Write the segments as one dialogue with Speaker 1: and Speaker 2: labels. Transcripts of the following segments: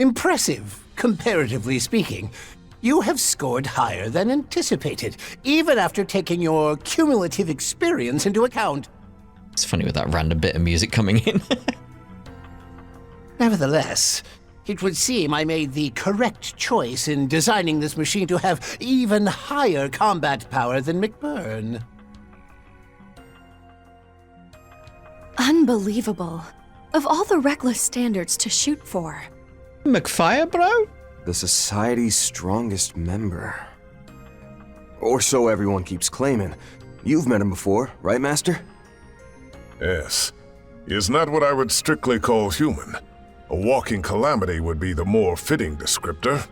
Speaker 1: Impressive, comparatively speaking. You have scored higher than anticipated, even after taking your cumulative experience into account.
Speaker 2: It's funny with that random bit of music coming in.
Speaker 1: Nevertheless, it would seem I made the correct choice in designing this machine to have even higher combat power than McBurn.
Speaker 3: Unbelievable. Of all the reckless standards to shoot for.
Speaker 2: McFire, bro?
Speaker 4: The Society's strongest member. Or so everyone keeps claiming. You've met him before, right, Master?
Speaker 5: Yes. He is not what I would strictly call human. A walking calamity would be the more fitting descriptor.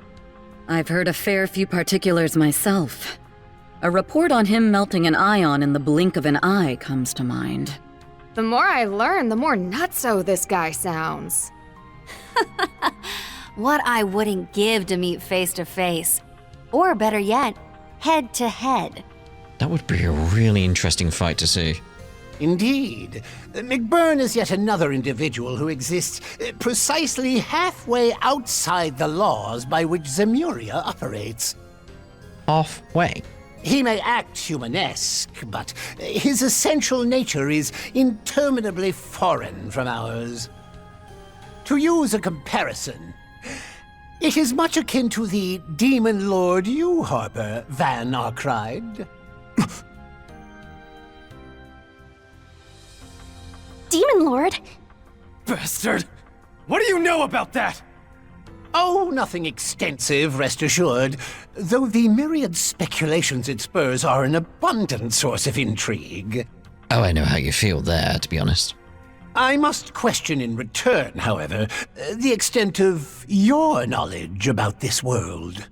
Speaker 6: I've heard a fair few particulars myself. A report on him melting an ion in the blink of an eye comes to mind.
Speaker 7: The more I learn, the more nutso this guy sounds.
Speaker 8: What I wouldn't give to meet face to face. Or better yet, head to head.
Speaker 2: That would be a really interesting fight to see.
Speaker 1: Indeed. McBurn is yet another individual who exists precisely halfway outside the laws by which Zemuria operates.
Speaker 2: Halfway?
Speaker 1: He may act humanesque, but his essential nature is interminably foreign from ours. To use a comparison, it is much akin to the Demon Lord you harbor, Van Arkride.
Speaker 3: Demon Lord?
Speaker 9: Bastard! What do you know about that?
Speaker 1: Oh, nothing extensive, rest assured, though the myriad speculations it spurs are an abundant source of intrigue.
Speaker 2: Oh, I know how you feel there, to be honest.
Speaker 1: I must question in return, however, the extent of your knowledge about this world.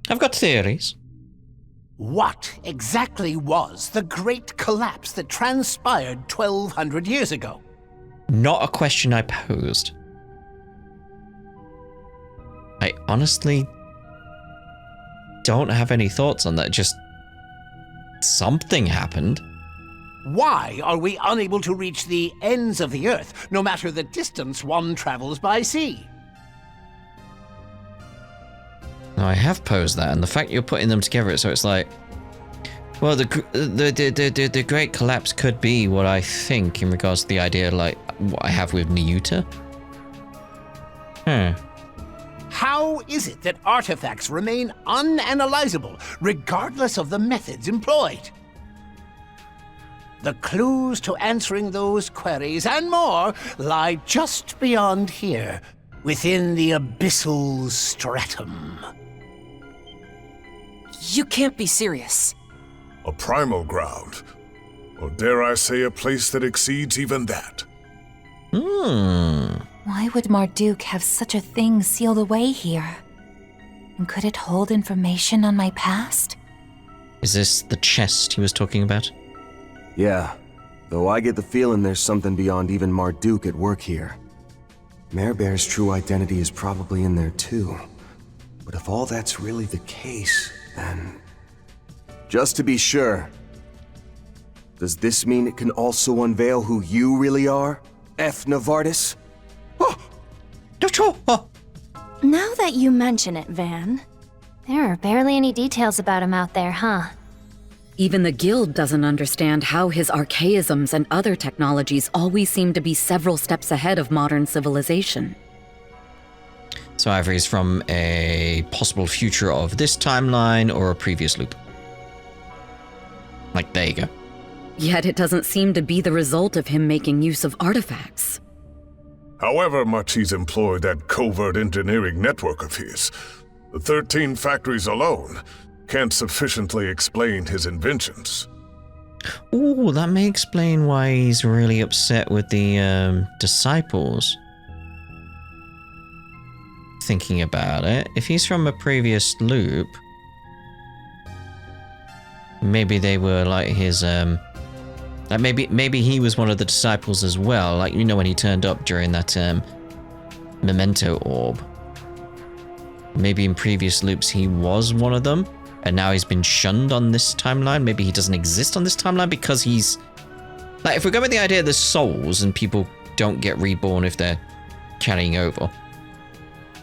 Speaker 2: I've got theories.
Speaker 1: What exactly was the great collapse that transpired 1,200 years ago?
Speaker 2: Not a question I posed. I honestly don't have any thoughts on that. Just something happened.
Speaker 1: Why are we unable to reach the ends of the Earth, no matter the distance one travels by sea?
Speaker 2: Now, I have posed that, and the fact you're putting them together, so it's like, well, the Great Collapse could be what I think in regards to the idea, like what I have with Niuta.
Speaker 1: How is it that artifacts remain unanalyzable, regardless of the methods employed? The clues to answering those queries and more lie just beyond here, within the abyssal stratum.
Speaker 9: You can't be serious.
Speaker 5: A primal ground. Or dare I say a place that exceeds even that.
Speaker 10: Why would Marduk have such a thing sealed away here? And could it hold information on my past?
Speaker 2: Is this the chest he was talking about?
Speaker 4: Yeah, though I get the feeling there's something beyond even Marduk at work here. Marebear's true identity is probably in there too. But if all that's really the case, then... Just to be sure, does this mean it can also unveil who you really are, F. Novartis?
Speaker 3: Now that you mention it, Van.
Speaker 8: There are barely any details about him out there, huh?
Speaker 6: Even the Guild doesn't understand how his archaisms and other technologies always seem to be several steps ahead of modern civilization.
Speaker 2: So either he's from a possible future of this timeline or a previous loop. Like, there you go.
Speaker 6: Yet it doesn't seem to be the result of him making use of artifacts.
Speaker 5: However much he's employed that covert engineering network of his, the 13 factories alone can't sufficiently explain his inventions.
Speaker 2: Ooh, that may explain why he's really upset with the disciples. Thinking about it, if he's from a previous loop, maybe they were like his like maybe he was one of the disciples as well, like, you know, when he turned up during that memento orb. Maybe in previous loops he was one of them, and now he's been shunned on this timeline. Maybe he doesn't exist on this timeline because he's... Like, if we're going with the idea there's souls and people don't get reborn if they're carrying over.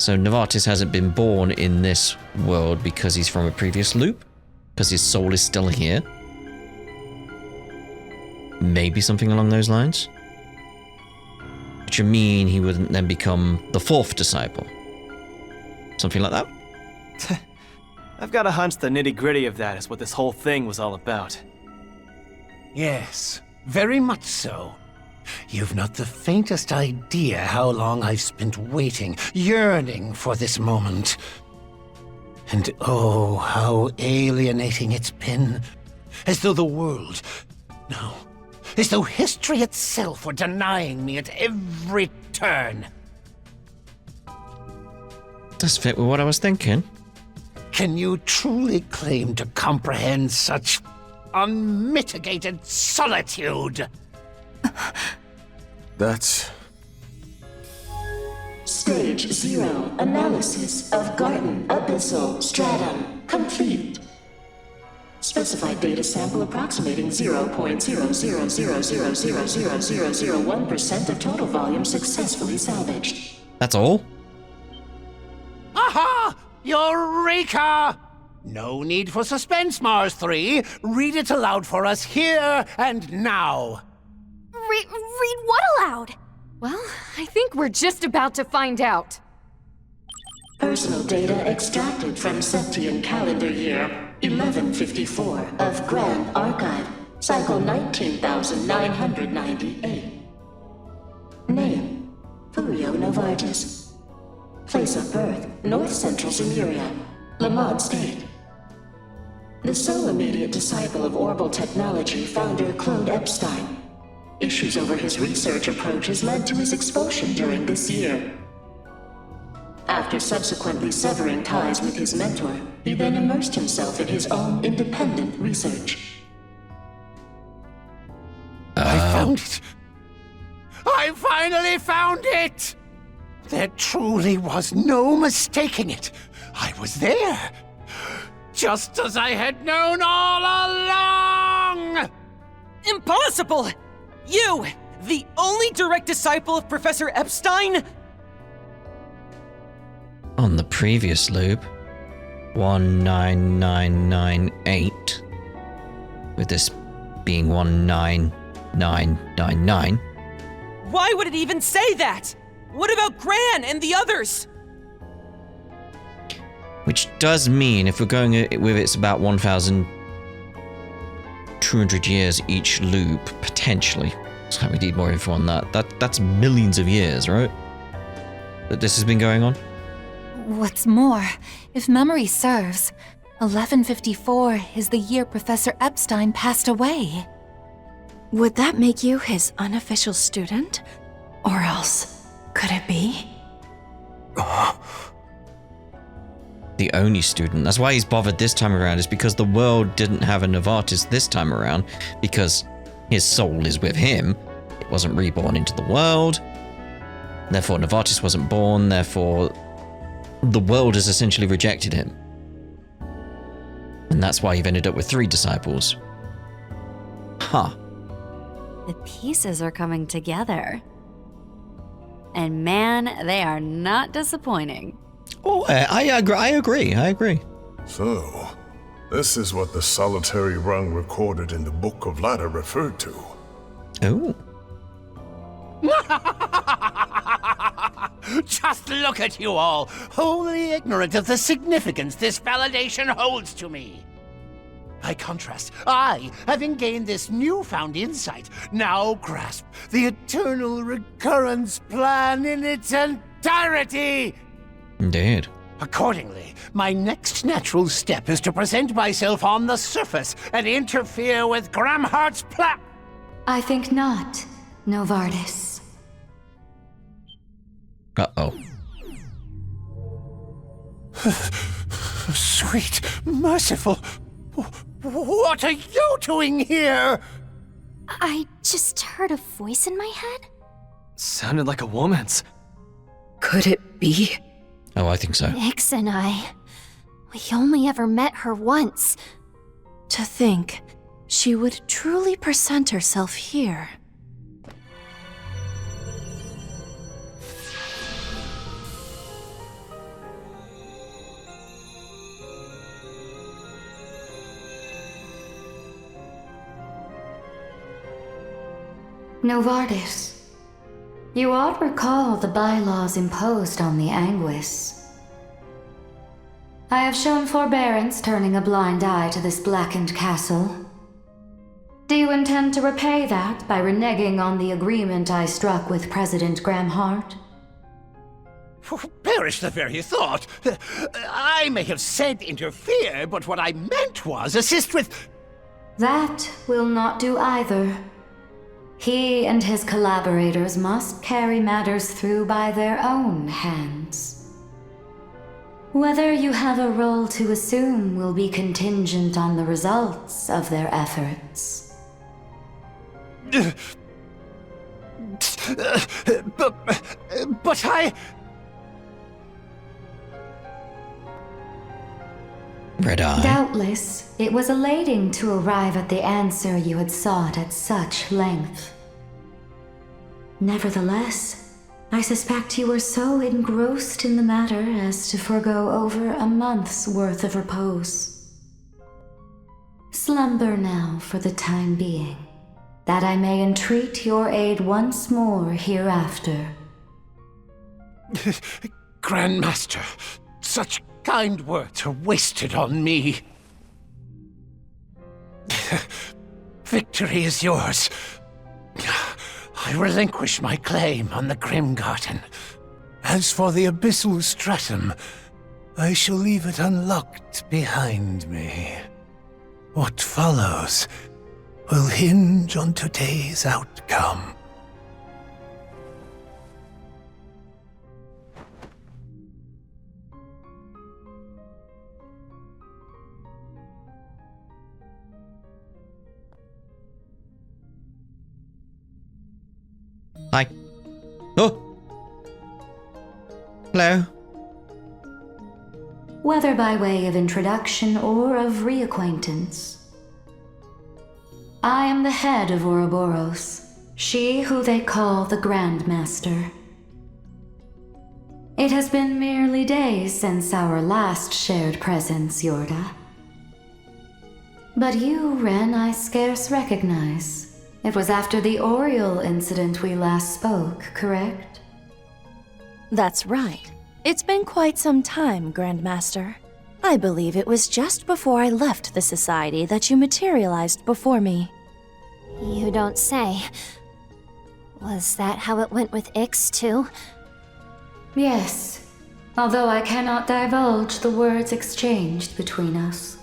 Speaker 2: So Novartis hasn't been born in this world because he's from a previous loop? Because his soul is still here? Maybe something along those lines? Which would mean he wouldn't then become the fourth disciple. Something like that?
Speaker 9: I've got a hunch the nitty-gritty of that is what this whole thing was all about.
Speaker 1: Yes, very much so. You've not the faintest idea how long I've spent waiting, yearning for this moment. And oh, how alienating it's been. As though the world... No. As though history itself were denying me at every turn.
Speaker 2: Does fit with what I was thinking.
Speaker 1: Can you truly claim to comprehend such unmitigated solitude?
Speaker 4: That's...
Speaker 11: Stage 0 analysis of Garden Abyssal Stratum complete. Specified data sample approximating 0.0000000001% of total volume successfully salvaged.
Speaker 2: That's all?
Speaker 1: Aha! Eureka! No need for suspense, Mars 3. Read it aloud for us here and now.
Speaker 7: Read what aloud? Well, I think we're just about to find out.
Speaker 11: Personal data extracted from Septian calendar year 1154 of Grand Archive, cycle 19,998. Name, Furio Novartis. Place of birth, North Central Zemuria, Lamont State. The sole immediate disciple of Orbital Technology founder Claude Epstein. Issues over his research approaches led to his expulsion during this year. After subsequently severing ties with his mentor, he then immersed himself in his own independent research.
Speaker 1: I found it! I finally found it! There truly was no mistaking it. I was there. Just as I had known all along!
Speaker 12: Impossible! You, the only direct disciple of Professor Epstein?
Speaker 2: On the previous loop, 19998, with this being 19999.
Speaker 12: Why would it even say that? What about Gran and the others?
Speaker 2: Which does mean, if we're going with it's about 1,200 years each loop, potentially. So we need more info on that. That's millions of years, right? That this has been going on?
Speaker 10: What's more, if memory serves, 1154 is the year Professor Epstein passed away.
Speaker 3: Would that make you his unofficial student? Or else, could it be?
Speaker 2: The only student. That's why he's bothered this time around, is because the world didn't have a Novartis this time around, because his soul is with him. It wasn't reborn into the world. Therefore, Novartis wasn't born. Therefore, the world has essentially rejected him. And that's why you've ended up with 3 disciples. Huh.
Speaker 8: The pieces are coming together. And man, they are not disappointing.
Speaker 2: Oh, I agree.
Speaker 5: So, this is what the solitary rung recorded in the Book of Ladder referred to.
Speaker 2: Oh.
Speaker 1: Just look at you all, wholly ignorant of the significance this validation holds to me. By contrast, I, having gained this newfound insight, now grasp the eternal recurrence plan in its entirety.
Speaker 2: Indeed.
Speaker 1: Accordingly, my next natural step is to present myself on the surface and interfere with Gramhart's plan.
Speaker 11: I think not, Novartis.
Speaker 2: Uh-oh.
Speaker 1: Sweet, merciful. What are you doing here?
Speaker 3: I just heard a voice in my head.
Speaker 9: Sounded like a woman's.
Speaker 6: Could it be?
Speaker 2: Oh, I think so.
Speaker 3: Nix and we only ever met her once. To think she would truly present herself here. Novartis, you ought recall the bylaws imposed on the Anguis. I have shown forbearance turning a blind eye to this blackened castle. Do you intend to repay that by reneging on the agreement I struck with President Gramhart?
Speaker 1: Perish the very thought. I may have said interfere, but what I meant was assist with...
Speaker 3: That will not do either. He and his collaborators must carry matters through by their own hands. Whether you have a role to assume will be contingent on the results of their efforts.
Speaker 1: But I...
Speaker 2: Red Eye.
Speaker 3: Doubtless, it was elating to arrive at the answer you had sought at such length. Nevertheless, I suspect you were so engrossed in the matter as to forgo over a month's worth of repose. Slumber now for the time being, that I may entreat your aid once more hereafter.
Speaker 1: Grandmaster, such kind words are wasted on me. Victory is yours. I relinquish my claim on the Grimgarten. As for the abyssal stratum, I shall leave it unlocked behind me. What follows will hinge on today's outcome.
Speaker 2: Hi. Oh! Hello.
Speaker 3: Whether by way of introduction or of reacquaintance, I am the head of Ouroboros, she who they call the Grandmaster. It has been merely days since our last shared presence, Yorda. But you, Ren, I scarce recognize. It was after the Oriole incident we last spoke, correct?
Speaker 13: That's right. It's been quite some time, Grandmaster. I believe it was just before I left the Society that you materialized before me.
Speaker 3: You don't say. Was that how it went with Ix, too? Yes, although I cannot divulge the words exchanged between us.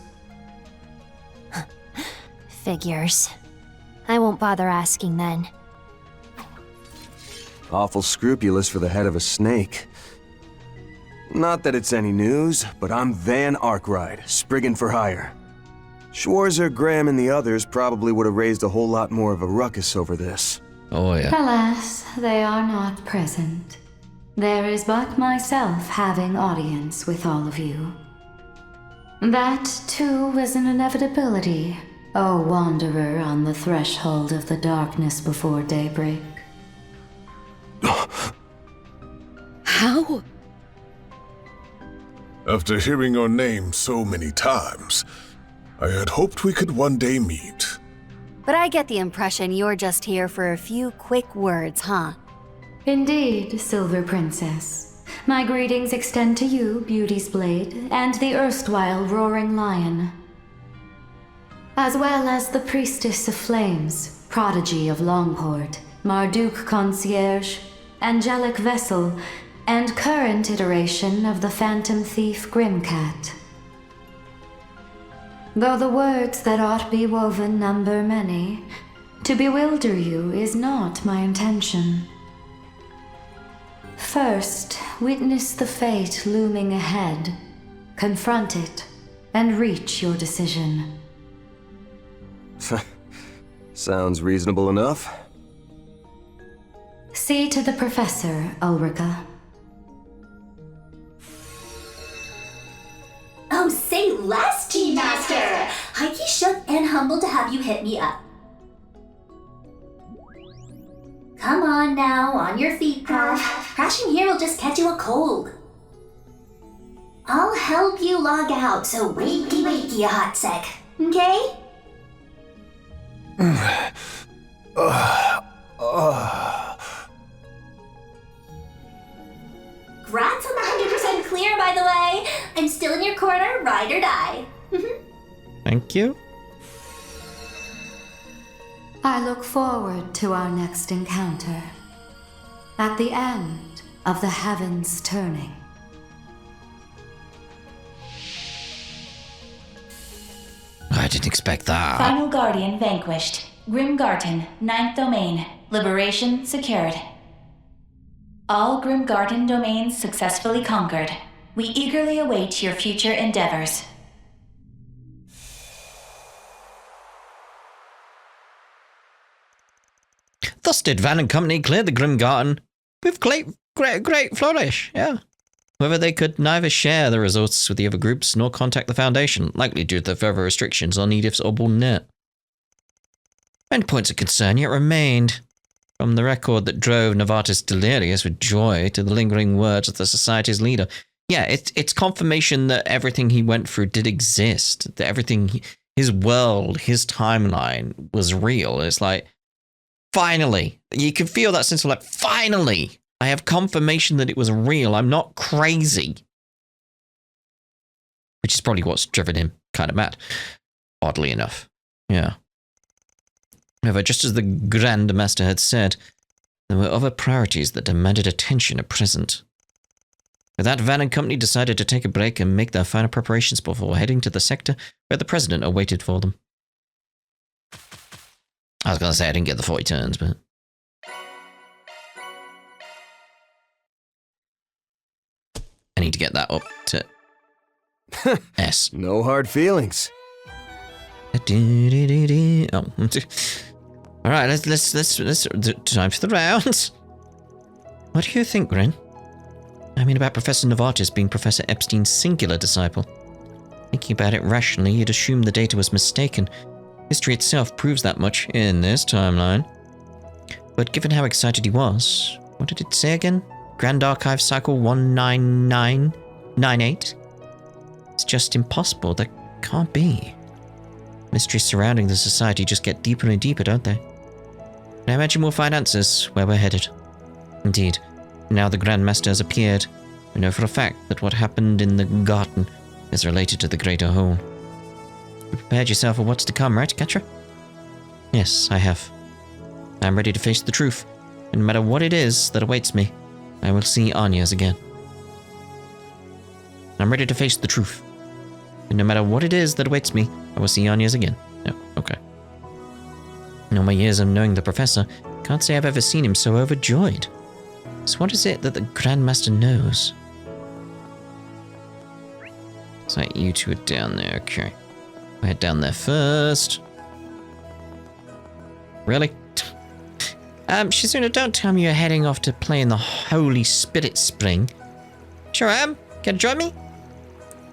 Speaker 3: Figures. I won't bother asking then.
Speaker 4: Awful scrupulous for the head of a snake. Not that it's any news, but I'm Van Arkwright, Spriggan for hire. Schwarzer, Graham, and the others probably would have raised a whole lot more of a ruckus over this.
Speaker 2: Oh yeah.
Speaker 3: Alas, they are not present. There is but myself having audience with all of you. That, too, is an inevitability, O wanderer on the threshold of the darkness before daybreak.
Speaker 6: How?
Speaker 5: After hearing your name so many times, I had hoped we could one day meet.
Speaker 8: But I get the impression you're just here for a few quick words, huh?
Speaker 3: Indeed, Silver Princess. My greetings extend to you, Beauty's Blade, and the erstwhile Roaring Lion. As well as the Priestess of Flames, Prodigy of Longport, Marduk Concierge, Angelic Vessel, and current iteration of the Phantom Thief Grimcat. Though the words that ought be woven number many, to bewilder you is not my intention. First, witness the fate looming ahead, confront it, and reach your decision.
Speaker 4: Sounds reasonable enough.
Speaker 3: See to the Professor, Ulrika.
Speaker 11: Oh, say less, G-Master! Heike shook and humbled to have you hit me up. Come on now, on your feet, Prof. Crashing here will just catch you a cold. I'll help you log out, so wakey a hot sec, okay?
Speaker 14: Grats on the 100% clear, by the way. I'm still in your corner, ride or die.
Speaker 2: Thank you.
Speaker 3: I look forward to our next encounter. At the end of the heavens turning.
Speaker 2: I didn't expect that.
Speaker 14: Final Guardian vanquished. Grim Garden, 9th domain. Liberation secured. All Grim Garden domains successfully conquered. We eagerly await your future endeavors.
Speaker 2: Thus did Van and Company clear the Grim Garden with great flourish, yeah. However, they could neither share the resources with the other groups nor contact the Foundation, likely due to the further restrictions on Edith's orbital net. Many points of concern yet remained, from the record that drove Novartis delirious with joy to the lingering words of the Society's leader. Yeah, it's confirmation that everything he went through did exist, that everything, his world, his timeline was real. It's like, finally, you can feel that sense of like, finally, I have confirmation that it was real. I'm not crazy. Which is probably what's driven him kind of mad, oddly enough. Yeah. However, just as the Grandmaster had said, there were other priorities that demanded attention at present. With that, Van and Company decided to take a break and make their final preparations before heading to the sector where the President awaited for them. I was going to say I didn't get the 40 turns, but... I need to get that up to S.
Speaker 4: No hard feelings.
Speaker 2: Oh. All right, let's time for the rounds. What do you think, Gren? I mean about Professor Novartis being Professor Epstein's singular disciple. Thinking about it rationally, you'd assume the data was mistaken. History itself proves that much in this timeline. But given how excited he was, what did it say again? Grand Archive Cycle 19998? It's just impossible. That can't be. Mysteries surrounding the Society just get deeper and deeper, don't they? And I imagine we'll find answers where we're headed. Indeed, now the Grandmaster has appeared, we know for a fact that what happened in the garden is related to the greater whole. You prepared yourself for what's to come, right, Ketra? Yes, I have. I'm ready to face the truth, and no matter what it is that awaits me, I will see Anya's again. I'm ready to face the truth, and no matter what it is that awaits me, I will see Anya's again. Oh, okay. In all my years of knowing the Professor, can't say I've ever seen him so overjoyed. So what is it that the Grandmaster knows? It's like you two are down there, okay. We'll head down there first. Really? Shizuna, don't tell me you're heading off to play in the Holy Spirit Spring. Sure am. Can you join me?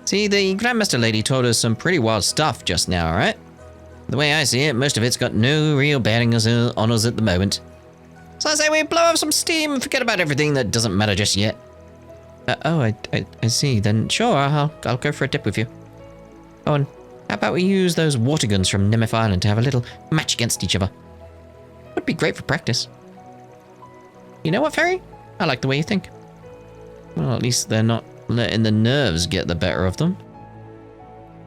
Speaker 2: See, the Grandmaster lady told us some pretty wild stuff just now, alright? The way I see it, most of it's got no real bearing on us at the moment. So I say we blow off some steam and forget about everything that doesn't matter just yet. I see. Then sure, I'll go for a dip with you. Oh, and how about we use those water guns from Nemeth Island to have a little match against each other? Would be great for practice. You know what, Fairy? I like the way you think. Well, at least they're not letting the nerves get the better of them.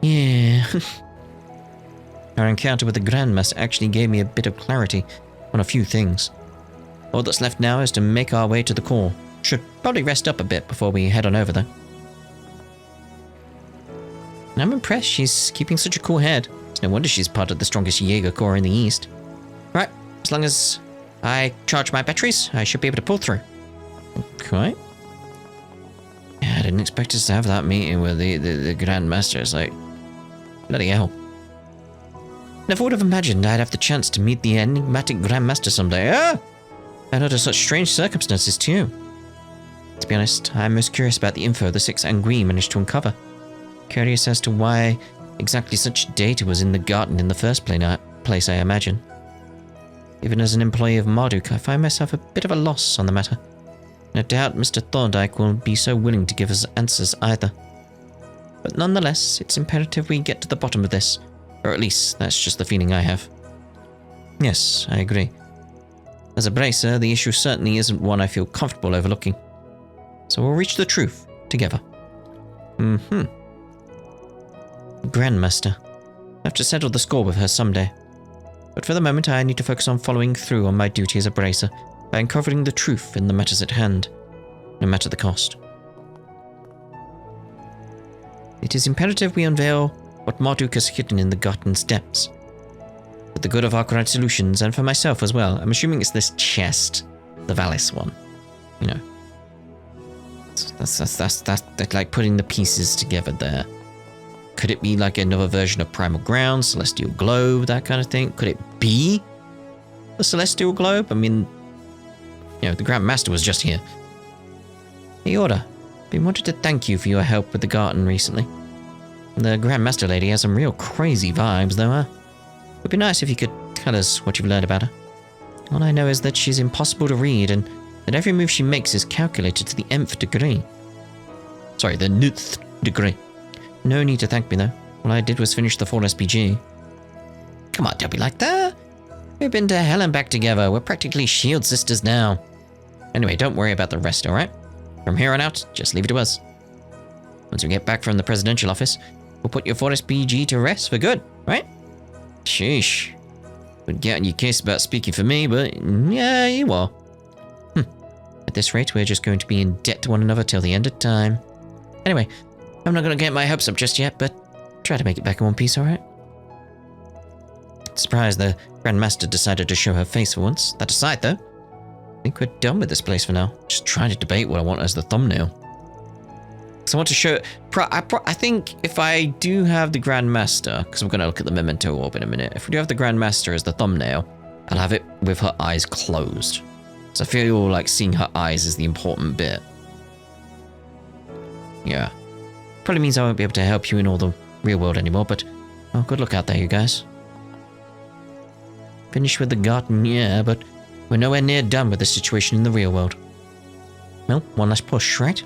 Speaker 2: Yeah. Our encounter with the Grandmaster actually gave me a bit of clarity on a few things. All that's left now is to make our way to the core. Should probably rest up a bit before we head on over there. And I'm impressed she's keeping such a cool head. It's no wonder she's part of the strongest Jaeger Corps in the East. Right, as long as I charge my batteries, I should be able to pull through. Okay. Yeah, I didn't expect us to have that meeting with the Grandmaster. It's like, bloody hell. Never would have imagined I'd have the chance to meet the enigmatic Grandmaster someday. And under such strange circumstances too. To be honest, I'm most curious about the info the 6 Angui managed to uncover. Curious as to why exactly such data was in the garden in the first place, I imagine. Even as an employee of Marduk, I find myself a bit of a loss on the matter. No doubt Mr. Thorndyke won't be so willing to give us answers either. But nonetheless, it's imperative we get to the bottom of this. Or at least, that's just the feeling I have. Yes, I agree. As a bracer, the issue certainly isn't one I feel comfortable overlooking. So we'll reach the truth together. Grandmaster. I have to settle the score with her someday. But for the moment, I need to focus on following through on my duty as a bracer by uncovering the truth in the matters at hand, no matter the cost. It is imperative we unveil what Marduk has hidden in the Garten's depths. For the good of Arkwright Solutions, and for myself as well, I'm assuming it's this chest, the Valis one. You know. That's like putting the pieces together there. Could it be like another version of Primal Ground, Celestial Globe, that kind of thing? Could it be the Celestial Globe? I mean, you know, the Grandmaster was just here. Hey, Order. Been wanting to thank you for your help with the garden recently. The Grandmaster lady has some real crazy vibes, though, huh? Would be nice if you could tell us what you've learned about her. All I know is that she's impossible to read, and that every move she makes is calculated to the nth degree. Sorry, the nth degree. No need to thank me, though. All I did was finish the 4 SPG. Come on, don't be like that. We've been to hell and back together. We're practically shield sisters now. Anyway, don't worry about the rest, alright? From here on out, just leave it to us. Once we get back from the presidential office, we'll put your 4 SPG to rest for good, right? Sheesh. Would get on your case about speaking for me, but yeah, you are. At this rate, we're just going to be in debt to one another till the end of time. Anyway, I'm not going to get my hopes up just yet, but try to make it back in one piece, alright? Surprised the Grandmaster decided to show her face for once. That aside, though, I think we're done with this place for now. Just trying to debate what I want as the thumbnail. So I want to show... I think if I do have the Grandmaster, because we're going to look at the Memento Orb in a minute. If we do have the Grandmaster as the thumbnail, I'll have it with her eyes closed. So I feel like seeing her eyes is the important bit. Yeah. Probably means I won't be able to help you in all the real world anymore, but... Oh, good look out there, you guys. Finished with the garden, yeah, but... We're nowhere near done with the situation in the real world. Well, one last push, right?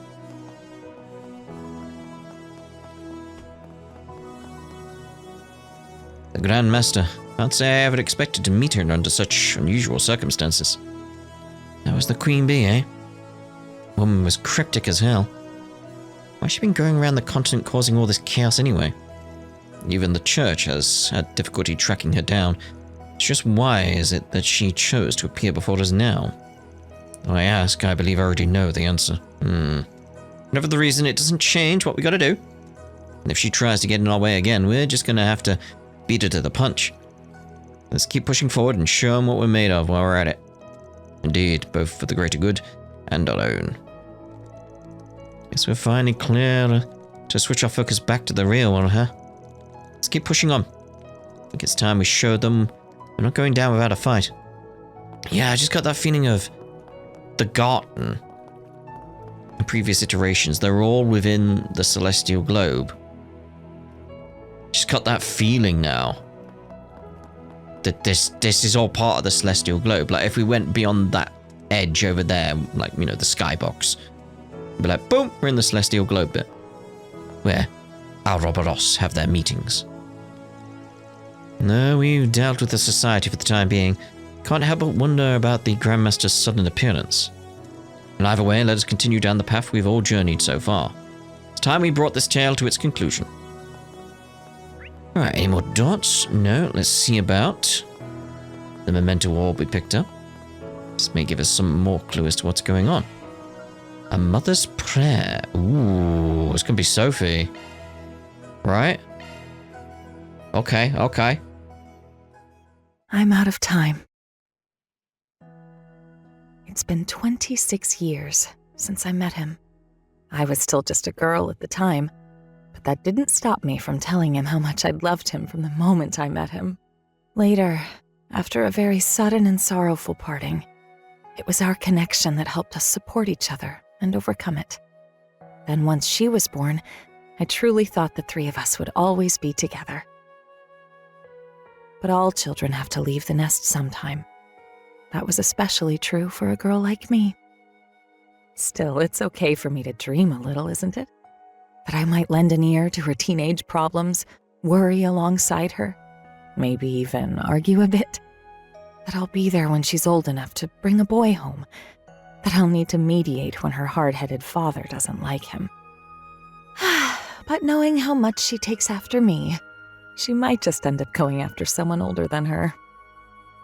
Speaker 2: The Grandmaster. Can't say I ever expected to meet her under such unusual circumstances. That was the Queen Bee, eh? Woman was cryptic as hell. Why's she been going around the continent causing all this chaos anyway? Even the church has had difficulty tracking her down. It's just why is it that she chose to appear before us now? Though I ask, I believe I already know the answer. Whatever the reason, it doesn't change what we gotta do. And if she tries to get in our way again, we're just gonna have to beat her to the punch. Let's keep pushing forward and show them what we're made of while we're at it. Indeed, both for the greater good and our own. Guess we're finally clear to switch our focus back to the real one, huh? Let's keep pushing on. I think it's time we showed them we're not going down without a fight. Yeah, I just got that feeling of the Garten. In previous iterations, they're all within the Celestial Globe. Just got that feeling now. That this is all part of the Celestial Globe. Like, if we went beyond that edge over there, like, you know, the skybox, be like, boom, we're in the Celestial Globe bit. Where Ouroboros have their meetings. No, we've dealt with the society for the time being. Can't help but wonder about the Grandmaster's sudden appearance. And either way, let us continue down the path we've all journeyed so far. It's time we brought this tale to its conclusion. Alright, any more dots? No, let's see about the Memento Orb we picked up. This may give us some more clue as to what's going on. A Mother's Prayer. Ooh, it's gonna be Sophie. Right? Okay.
Speaker 6: I'm out of time. It's been 26 years since I met him. I was still just a girl at the time, but that didn't stop me from telling him how much I'd loved him from the moment I met him. Later, after a very sudden and sorrowful parting, it was our connection that helped us support each other and overcome it. Then once she was born, I truly thought the three of us would always be together. But all children have to leave the nest sometime. That was especially true for a girl like me. Still, it's okay for me to dream a little, isn't it? That I might lend an ear to her teenage problems, worry alongside her, maybe even argue a bit. That I'll be there when she's old enough to bring a boy home. That I'll need to mediate when her hard-headed father doesn't like him. But knowing how much she takes after me, she might just end up going after someone older than her.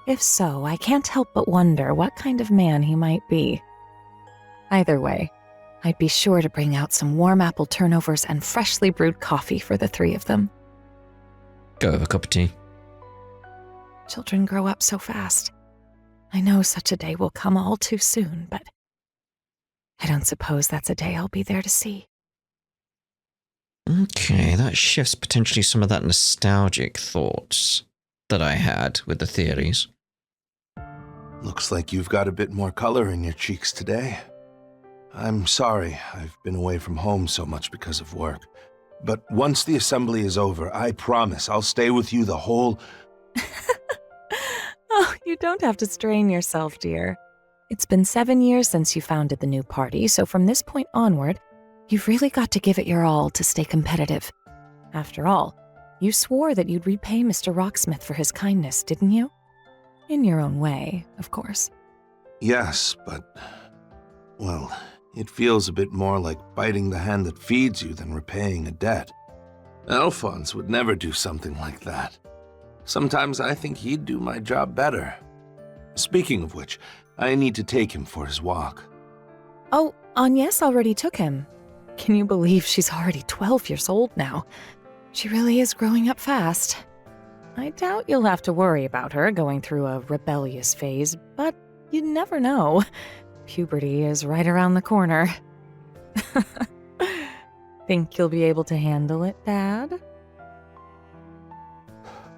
Speaker 6: If so, I can't help but wonder what kind of man he might be. Either way, I'd be sure to bring out some warm apple turnovers and freshly brewed coffee for the three of them.
Speaker 2: Go have a cup of tea.
Speaker 6: Children grow up so fast. I know such a day will come all too soon, but I don't suppose that's a day I'll be there to see.
Speaker 2: Okay, that shifts potentially some of that nostalgic thoughts that I had with the theories.
Speaker 15: Looks like you've got a bit more color in your cheeks today. I'm sorry I've been away from home so much because of work. But once the assembly is over, I promise I'll stay with you the whole...
Speaker 6: Oh, you don't have to strain yourself, dear. It's been 7 years since you founded the new party, so from this point onward, you've really got to give it your all to stay competitive. After all, you swore that you'd repay Mr. Rocksmith for his kindness, didn't you? In your own way, of course.
Speaker 15: Yes, but... well, it feels a bit more like biting the hand that feeds you than repaying a debt. Alphonse would never do something like that. Sometimes I think he'd do my job better. Speaking of which, I need to take him for his walk.
Speaker 6: Oh, Agnes already took him. Can you believe she's already 12 years old now? She really is growing up fast. I doubt you'll have to worry about her going through a rebellious phase, but you never know. Puberty is right around the corner. Think you'll be able to handle it, Dad?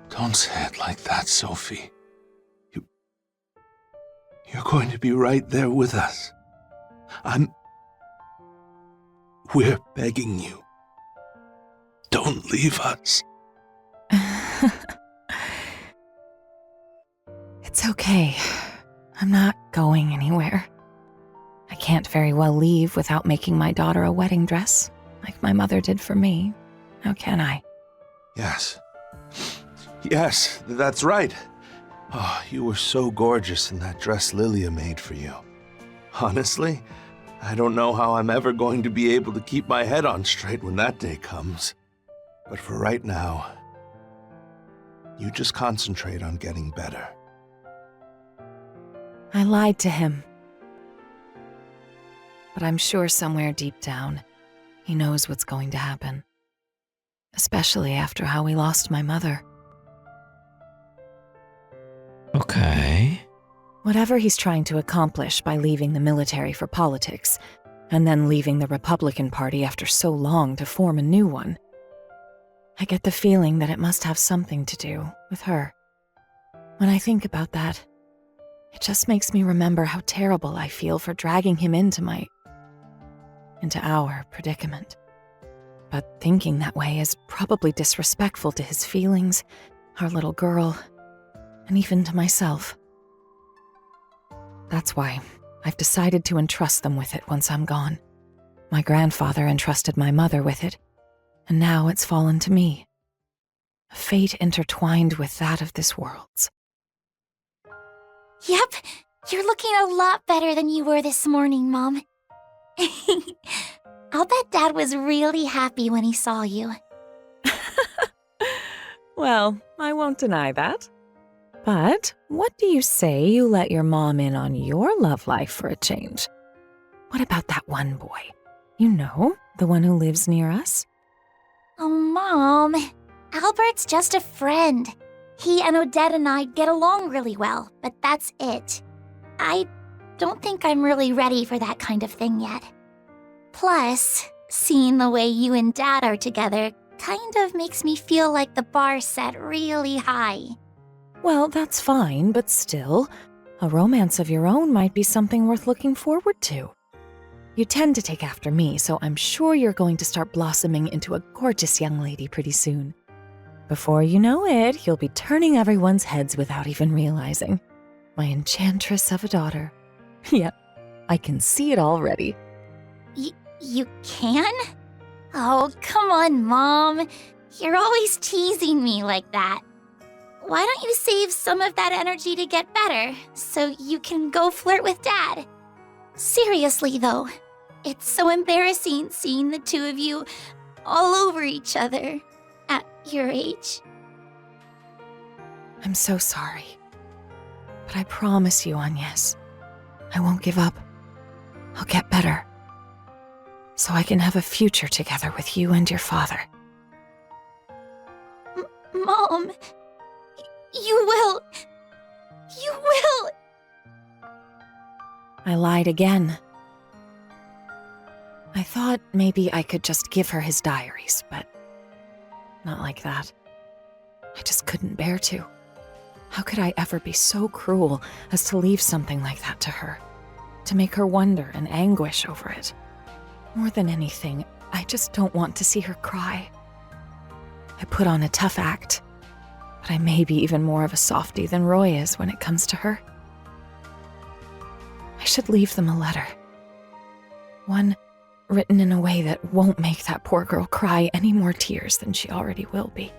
Speaker 15: Don't say it like that, Sophie. You're going to be right there with us. We're begging you. Don't leave us.
Speaker 6: It's okay. I'm not going anywhere. I can't very well leave without making my daughter a wedding dress, like my mother did for me. How can I?
Speaker 15: Yes. Yes, that's right. Oh, you were so gorgeous in that dress Lilia made for you. Honestly, I don't know how I'm ever going to be able to keep my head on straight when that day comes. But for right now, you just concentrate on getting better.
Speaker 6: I lied to him. But I'm sure somewhere deep down, he knows what's going to happen. Especially after how we lost my mother.
Speaker 2: Okay.
Speaker 6: Whatever he's trying to accomplish by leaving the military for politics, and then leaving the Republican Party after so long to form a new one, I get the feeling that it must have something to do with her. When I think about that, it just makes me remember how terrible I feel for dragging him into our predicament. But thinking that way is probably disrespectful to his feelings, our little girl, and even to myself. That's why I've decided to entrust them with it once I'm gone. My grandfather entrusted my mother with it, and now it's fallen to me. A fate intertwined with that of this world's.
Speaker 16: Yep, you're looking a lot better than you were this morning, Mom. I'll bet Dad was really happy when he saw you.
Speaker 6: Well, I won't deny that. But what do you say you let your mom in on your love life for a change? What about that one boy? You know, the one who lives near us?
Speaker 16: Oh, Mom. Albert's just a friend. He and Odette and I get along really well, but that's it. I don't think I'm really ready for that kind of thing yet. Plus, seeing the way you and Dad are together kind of makes me feel like the bar's set really high.
Speaker 6: Well, that's fine, but still, a romance of your own might be something worth looking forward to. You tend to take after me, so I'm sure you're going to start blossoming into a gorgeous young lady pretty soon. Before you know it, you'll be turning everyone's heads without even realizing. My enchantress of a daughter. Yep, I can see it already.
Speaker 16: You can? Oh, come on, Mom. You're always teasing me like that. why don't you save some of that energy to get better, so you can go flirt with Dad? Seriously, though, it's so embarrassing seeing the two of you all over each other at your age.
Speaker 6: I'm so sorry. But I promise you, Agnes, I won't give up. I'll get better. So I can have a future together with you and your father.
Speaker 16: Mom, you will. You will.
Speaker 6: I lied again. I thought maybe I could just give her his diaries, but not like that. I just couldn't bear to. How could I ever be so cruel as to leave something like that to her? To make her wonder and anguish over it? More than anything, I just don't want to see her cry. I put on a tough act, but I may be even more of a softie than Roy is when it comes to her. I should leave them a letter. One written in a way that won't make that poor girl cry any more tears than she already will be.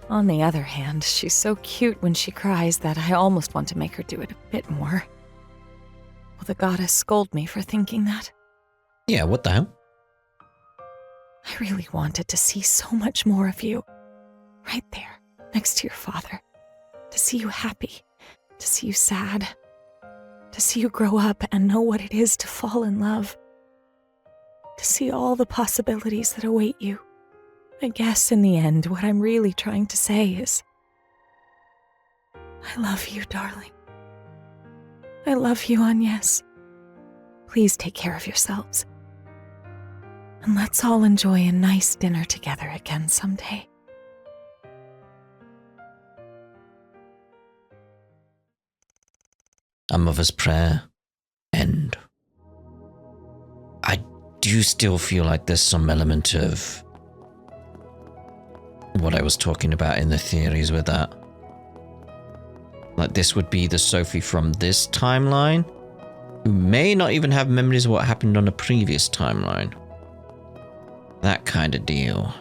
Speaker 6: On the other hand, she's so cute when she cries that I almost want to make her do it a bit more. Will the goddess scold me for thinking that?
Speaker 2: Yeah, what the hell?
Speaker 6: I really wanted to see so much more of you. Right there, next to your father. To see you happy. To see you sad. To see you grow up and know what it is to fall in love. To see all the possibilities that await you. I guess in the end, what I'm really trying to say is, I love you, darling. I love you, Agnes. Please take care of yourselves. And let's all enjoy a nice dinner together again someday.
Speaker 2: A mother's prayer. End. I do still feel like there's some element of what I was talking about in the theories with that. Like, this would be the Sophie from this timeline, who may not even have memories of what happened on a previous timeline. That kind of deal.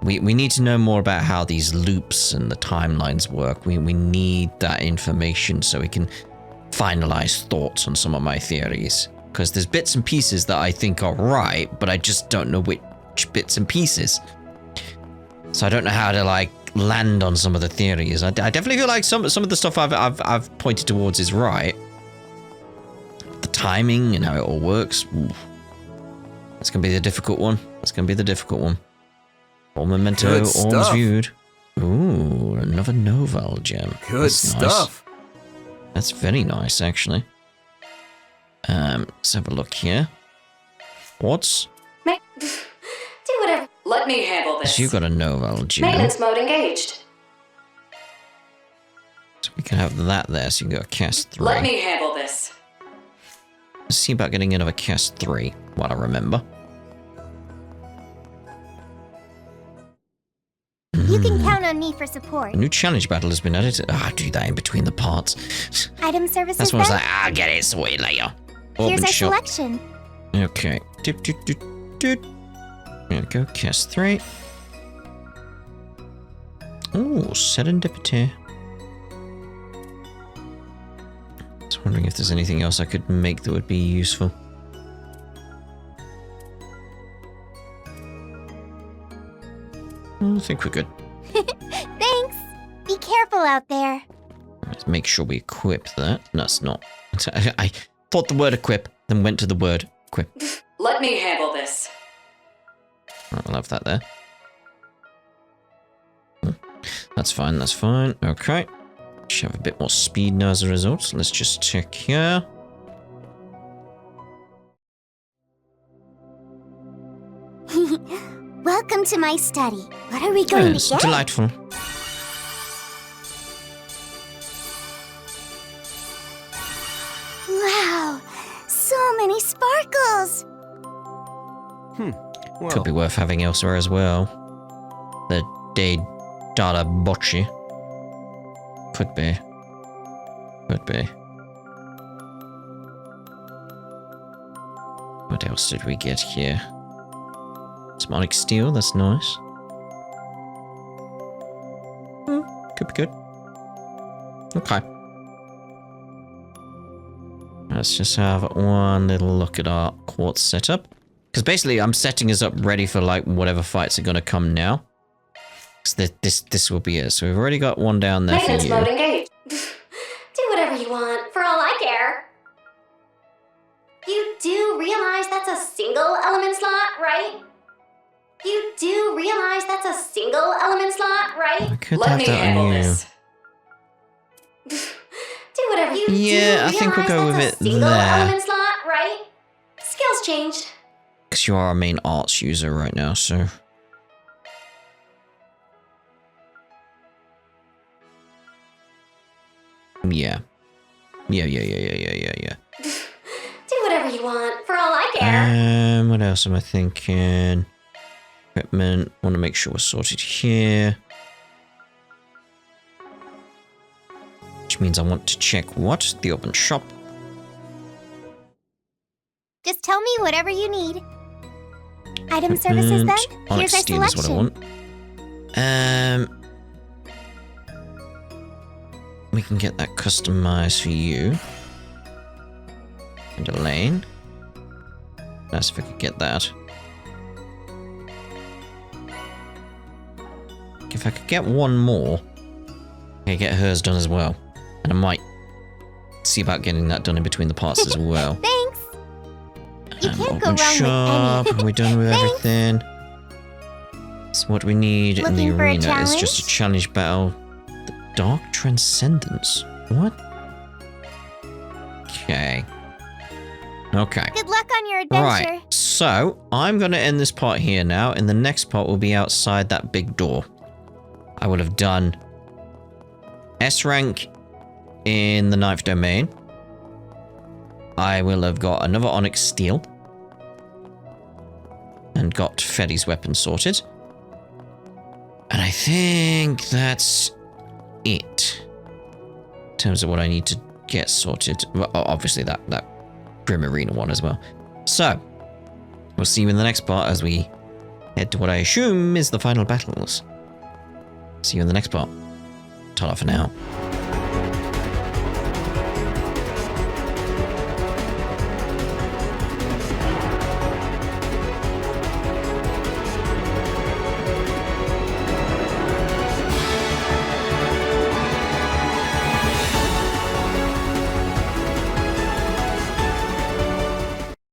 Speaker 2: We need to know more about how these loops and the timelines work. We need that information so we can finalize thoughts on some of my theories. Because there's bits and pieces that I think are right, but I just don't know which bits and pieces. So I don't know how to, like, land on some of the theories. I definitely feel like some of the stuff I've pointed towards is right. The timing and how it all works. Ooh. That's gonna be the difficult one. That's gonna be the difficult one. All memento, always viewed. Ooh, another novel gem.
Speaker 4: Good
Speaker 2: That's
Speaker 4: stuff.
Speaker 2: Nice. That's very nice, actually. Let's have a look here. What's?
Speaker 17: Do whatever. Let me handle this.
Speaker 2: So you got a novel gem.
Speaker 17: Maintenance mode engaged.
Speaker 2: So we can have that there, so you can go cast 3.
Speaker 17: Let me handle this.
Speaker 2: Let's see about getting another cast 3, what I remember.
Speaker 16: You can count on me for support.
Speaker 2: A new challenge battle has been added. I'll do that in between the parts.
Speaker 16: Item services.
Speaker 2: That's when I was like, I'll get it sorted later.
Speaker 16: Here's our selection.
Speaker 2: Okay. There we go, cast 3. Ooh, serendipity. Just wondering if there's anything else I could make that would be useful. I think we're good.
Speaker 16: Thanks. Be careful out there.
Speaker 2: Let's make sure we equip that. No, it's not. I thought the word equip, then went to the word equip.
Speaker 17: Let me handle this.
Speaker 2: I'll have that there. That's fine, that's fine. Okay. Should have a bit more speed now as a result. Let's just check here.
Speaker 16: Welcome to my study. What are we going to get?
Speaker 2: Delightful.
Speaker 16: Wow, so many sparkles.
Speaker 4: Well,
Speaker 2: could be worth having elsewhere as well. The De Dada Bocce. Could be. Could be. What else did we get here? Osmotic steel, that's nice. Could be good. Let's just have one little look at our quartz setup. Because basically I'm setting us up ready for like whatever fights are going to come now. So this will be it. So we've already got one down there for
Speaker 17: Maintenance
Speaker 2: you.
Speaker 17: mode engaged. Do whatever you want, for all I care. You do realize that's a single element slot, right? You do realize that's a single element slot, right?
Speaker 2: I could have that on you.
Speaker 17: Do whatever you
Speaker 2: Yeah,
Speaker 17: do
Speaker 2: I think we'll go with it
Speaker 17: single
Speaker 2: there.
Speaker 17: element slot, right? Skills changed.
Speaker 2: Because you are our main arts user right now, so... Yeah. Yeah.
Speaker 17: Do whatever you want, for all I care.
Speaker 2: What else am I thinking? Equipment. Want to make sure we're sorted here. Which means I want to check what? The open shop.
Speaker 18: Just tell me whatever you need. Item services then?
Speaker 2: Onyx
Speaker 18: Here's our
Speaker 2: steel is
Speaker 18: selection.
Speaker 2: what I want. We can get that customized for you. And Elaine. Nice if I could get that. If I could get one more, I could get hers done as well. And I might see about getting that done in between the parts as well.
Speaker 18: Thanks. You can't go
Speaker 2: Open
Speaker 18: wrong
Speaker 2: shop.
Speaker 18: with any.
Speaker 2: Are we done with
Speaker 18: Thanks.
Speaker 2: everything? So what we need in the
Speaker 18: Looking for a
Speaker 2: arena is just a
Speaker 18: challenge?
Speaker 2: challenge battle. The Dark Transcendence. What? Okay. Okay.
Speaker 18: Good luck on your adventure.
Speaker 2: Right. So I'm going to end this part here now, and the next part will be outside that big door. I will have done S rank in the 9th domain. I will have got another Onyx Steel. And got Fetty's weapon sorted. And I think that's it. In terms of what I need to get sorted. Well, obviously that Grim Arena one as well. So, we'll see you in the next part as we head to what I assume is the final battles. See you in the next part. Ta-ra for now.